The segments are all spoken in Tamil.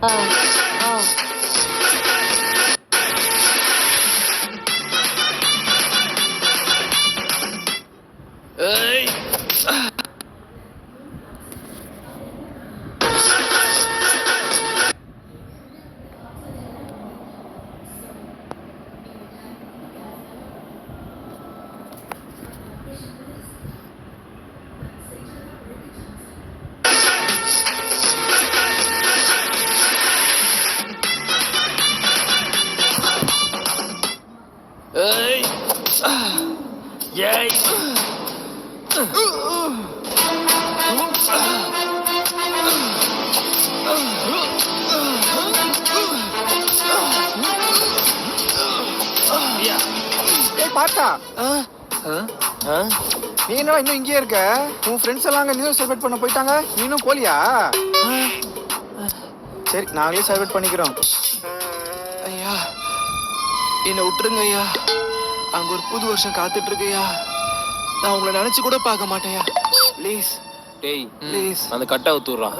ஆ ஆ ஏய் ஏய் ஏய் பார்த்தா ஆ நீ என்ன இன்னும் இங்கேயே இருக்க? உன் ஃப்ரெண்ட்ஸ் எல்லாம் அங்கே நியூ செலிப்ரேட் பண்ண போயிட்டாங்க, நீனும் போலியா? சரி, நாங்களே செலிப்ரேட் பண்ணிக்கிறோம். ஐயா என்னை விட்டுருங்க ஐயா. அங்க ஒரு புது வருஷம் காத்துட்டு இருக்குயா. நான் உங்களை நினைச்சு கூட பார்க்க மாட்டேயா. ப்ளீஸ் டேய் ப்ளீஸ். அந்த கட்டை ஊத்துறான்.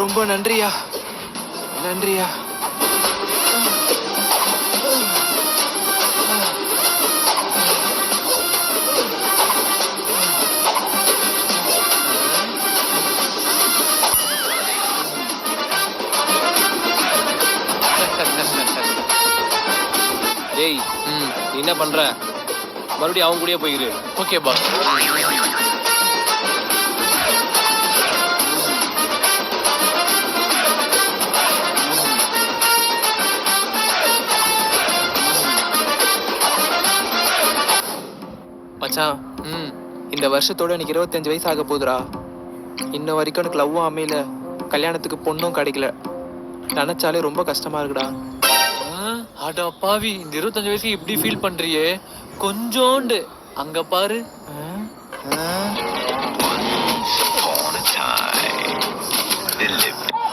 ரொம்ப நன்றியா, நன்றியா. டேய் நீ என்ன பண்ற? மறுபடியும் அவங்க கூடயே போயிரு. Okay boss. மச்சான், இந்த வருஷத்தோட எனக்கு 25 வயசு ஆக போகுதுடா. இன்ன வரைக்கும் எனக்கு லவ்வும் அமையல, கல்யாணத்துக்கு பொண்ணும் கிடைக்கல. நினைச்சாலே ரொம்ப கஷ்டமா இருக்குடா. அட பாவி, இந்த 25 வயசுக்கு இப்படி ஃபீல் பண்றியே? கொஞ்சோண்டு அங்க பாரு.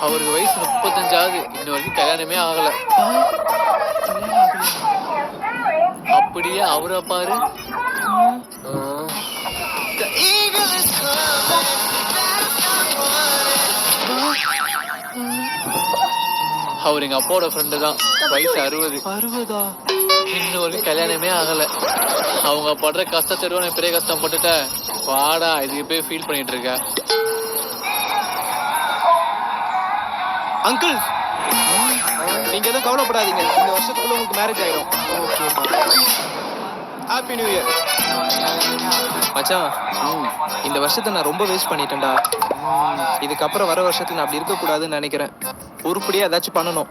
அவருக்கு வயசு 35 ஆகுது, இன்ன வரைக்கும் கல்யாணமே ஆகல. அப்படியே அவரை பாரு. அவர் எங்க அப்பாவோட ஃப்ரெண்டு தான். வயசு 60. 60ஆ? இன்னும் வரைக்கும் கல்யாணமே ஆகல. அவங்க படுற கஷ்டத்தை நான் பெரிய கஷ்டம் பட்டுட்டேன். வாடா, இதுக்கு போய் ஃபீல் பண்ணிட்டு இருக்க. அங்கிள், நீங்க எதுவும் கவலைப்படாதீங்க. இந்த வருஷத்துக்குள்ள உங்களுக்கு மேரேஜ் ஆயிடும். Happy new year. மச்சான், இந்த வருஷத்தை நான் ரொம்ப வேஸ்ட் பண்ணிட்டேன்டா. இதுக்கப்புறம் வர வருஷத்துல நான் அப்படி இருக்கக்கூடாதுன்னு நினைக்கிறேன். உருப்படியா ஏதாச்சும் பண்ணணும்.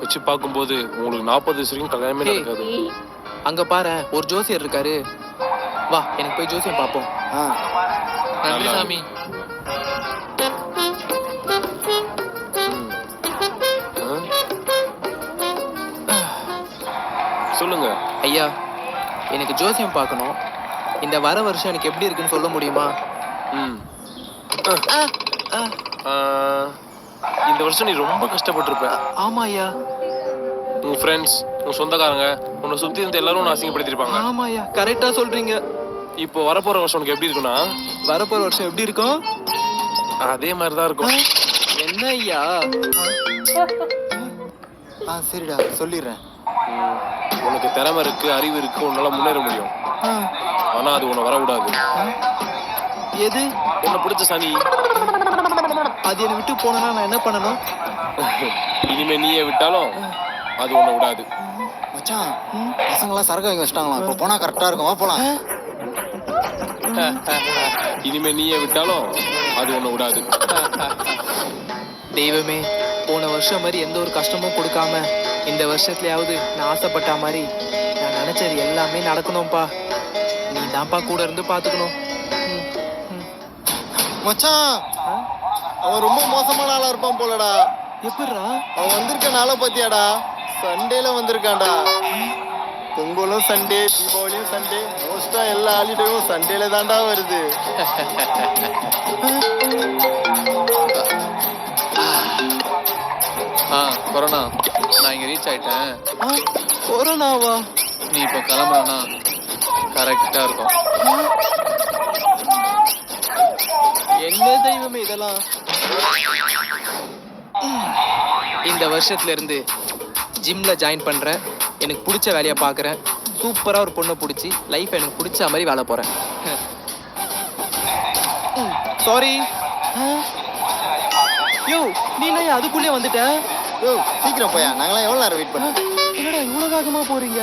வச்சு பார்க்கும்போது உங்களுக்கு 40 வயசு வரைக்கும் கல்யாணமே நடக்காது. அங்க பாரு, ஒரு ஜோசியர் இருக்காரு. வா, எனக்கு போய் ஜோசியம் பார்ப்போம். நன்றி சாமி. சொல்லுங்க ஐயா, எனக்கு ஜோசியம் பார்க்கணும். இந்த வர வருஷம் எனக்கு எப்படி இருக்குன்னு சொல்ல முடியுமா? இந்த வருஷம் நீ ரொம்ப கஷ்டப்பட்டிருப்ப. ஆமா ஐயா. உன் ஃப்ரெண்ட்ஸ், உன் சொந்தக்காரங்க, உன்னை சுத்தி இருந்த எல்லாரும் உன்னை அசிங்கப்படுத்திருப்பாங்க. ஆமா ஐயா, கரெக்டா சொல்றீங்க. இப்போ வரப்போற வருஷம் உனக்கு எப்படி இருக்குன்னா, வரப்போற வருஷம் எப்படி இருக்கும்? அதே மாதிரிதான் இருக்கும். என்ன ஐயா? சரிடா, சொல்லிடுறேன். உனக்கு திறமை இருக்கு, அறிவு இருக்கு, உன்னால முன்னேற முடியும். ஆனா அது உன்னை வரக்கூடாது. எது? உன்னை பிடிச்ச சனி. அது என்னை விட்டு போனா நான் என்ன பண்ணணும்? இனிமே நீயே விட்டாலும் அது உன்னை விடாது. மச்சான், பசங்களாம் சரக்கு வாங்கி வச்சிட்டாங்களாம். இப்போ போனா கரெக்டா இருக்கும். வா போலாம். இனிமே நீயே விட்டாலும் அது உன்னை விடாது. தெய்வமே, போன வருஷம் மாதிரி எந்த ஒரு கஷ்டமும் கொடுக்காம இந்த வருஷத்துலயாவது நான் ஆசைப்பட்ட மாதிரி நான் நினைச்சது எல்லாமே நடக்கணும்ப்பா. நீ தான்ப்பா கூட இருந்து பாத்துக்கணும். மச்சான், அவன் ரொம்ப மோசமான ஆளா இருப்பான் போலடா. எப்படிடா? அவன் வந்திருக்க நாளை பத்தியாடா? சண்டேல வந்திருக்கான்டா. பொங்கலும் சண்டே, தீபாவளியும் சண்டே, மோஸ்டா எல்லா ஹாலிடேவும் சண்டேல தான்டா வருது. கொரோனா, நான் இங்க ரீச் ஆயிட்டேன். கொரோனாவா? நீ இப்ப கிளம்புறனா கரெக்டா இருக்கும். தெய்வமே இதெல்லாம். இந்த வருஷத்துல இருந்து ஜிம்ல ஜாயின் பண்றேன். எனக்கு பிடிச்ச வேலையை பார்க்குறேன். சூப்பரா ஒரு பொண்ணை பிடிச்சி லைஃப் எனக்கு பிடிச்ச மாதிரி வாழ போறேன். சாரி. யோ நீ என்ன அதுக்குள்ளே வந்துட்ட? யோ சீக்கிரம் போயா, நாங்களாம் எவ்வளோ நேரம் வெயிட் பண்ணோம். என்னடா இவ்வளவு வேகமா போறீங்க?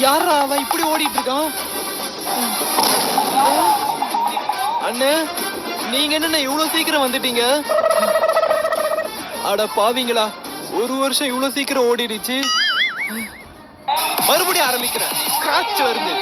யாரா அவன் இப்படி ஓடிட்டு இருக்கான்? அண்ணே நீங்க என்ன இவ்வளவு சீக்கிரம் வந்துட்டீங்க? அட பாவிங்களா, ஒரு வருஷம் இவ்வளவு சீக்கிரம் ஓடிடுச்சு. மறுபடியும் ஆரம்பிக்கிறேன். ஸ்கிராட்ச் வருது.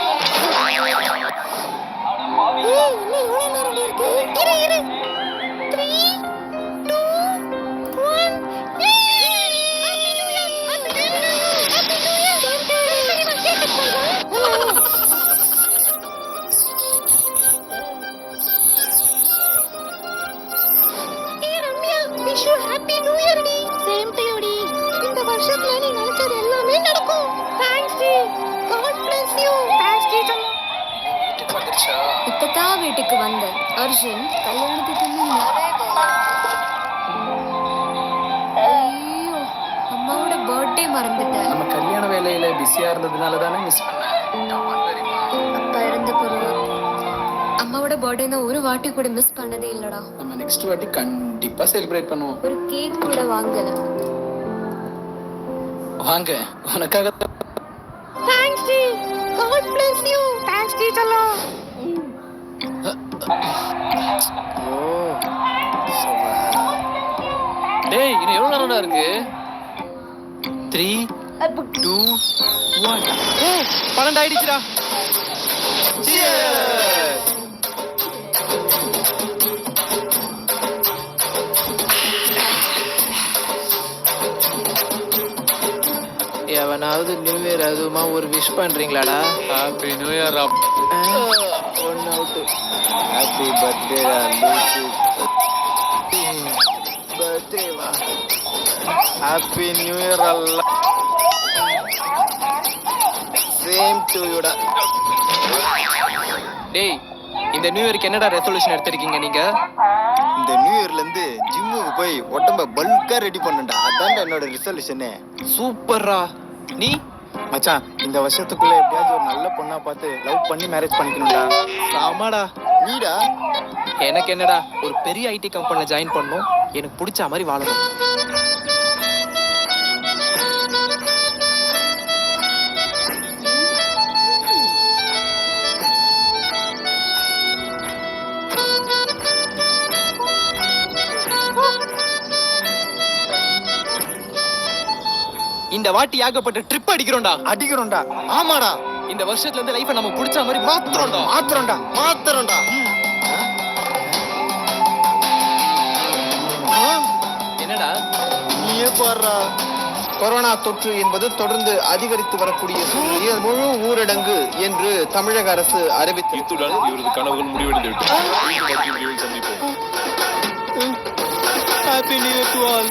இந்த வருஷத்துல நீ நினைச்சது எல்லாமே நடக்கும். தேங்க்ஸ் டி. God bless you. தேங்க்ஸ் டி. இப்பதான் வீட்டுக்கு வந்தேன். அர்ஜுன் கல்யாணத்துக்கு ஐயோ, அம்மாவோட பர்த்டே மறந்துட்டேன். நம்ம கல்யாண வேலையில பிஸியா இருந்ததுனால தானே மிஸ் பண்ணேன். அப்பா இறந்த பிறகு அம்மாவோட பர்த்டே ஒரு வாட்டி கூட மிஸ் பண்ணதே இல்லடா. நம்ம நெக்ஸ்ட் வாட்டி கண்டிப்பா செலிப்ரேட் பண்ணுவோம். ஒரு கேக் கூட வாங்கல. வாங்க, உனக்காக தேங்க்ஸ் டி. God bless you. தேங்க்ஸ் டி தலா. டேய் இன்னும் எவ்வளவு நேரம்டா இருக்கு? 3 2 1. 12 ஆயிடுச்சுடா. எவனாவது நியூ இயர் அதுமா ஒரு விஷ் பண்றீங்களாடா? Happy new year. One out. Happy பர்த்டேடா லூசு. பர்த்டே வா. ஹாப்பி நியூ இயர் அல்ல. சேம் டு யூடா. டேய் இந்த நியூ இயருக்கு என்னடா ரெசல்யூஷன் எடுத்திருக்கீங்க நீங்க? இந்த நியூ இயர்ல இருந்து ஜிம்முக்கு போய் உடம்ப பல்கா ரெடி பண்ணுடா. அதான்டா என்னோட ரிசல்யூஷனே. சூப்பர்ரா. நீ மச்சான் இந்த வருஷத்துக்குள்ள எப்படியாவது ஒரு நல்ல பொண்ணா பார்த்து லவ் பண்ணி மேரேஜ் பண்ணிக்கணும்டா. ஆமாடா. நீடா? எனக்கு என்னடா ஒரு பெரிய ஐடி கம்பெனில ஜாயின் பண்ணணும். எனக்கு பிடிச்ச மாதிரி வாழணும். இந்த வாட்டி ஏகப்பட்ட ட்ரிப் அடிக்கிறோம்டா. அடிக்கிறோம்டா. ஆமாடா. இந்த வருஷத்துல இருந்து லைஃபை நம்ம பிடிச்ச மாதிரி மாத்துறோம்டா. மாத்துறோம்டா. என்னடா நீயே பாடுறா. கொரோனா தொற்று என்பது தொடர்ந்து அதிகரித்து வரக்கூடிய சூழ்நிலையில் முழு ஊரடங்கு என்று தமிழக அரசு அறிவித்து இத்துடன் இவரது கனவுகள் முடிவடைந்து விட்டது. மீண்டும் அடுத்த வீடியோவில் சந்திப்போம். Happy new year to all.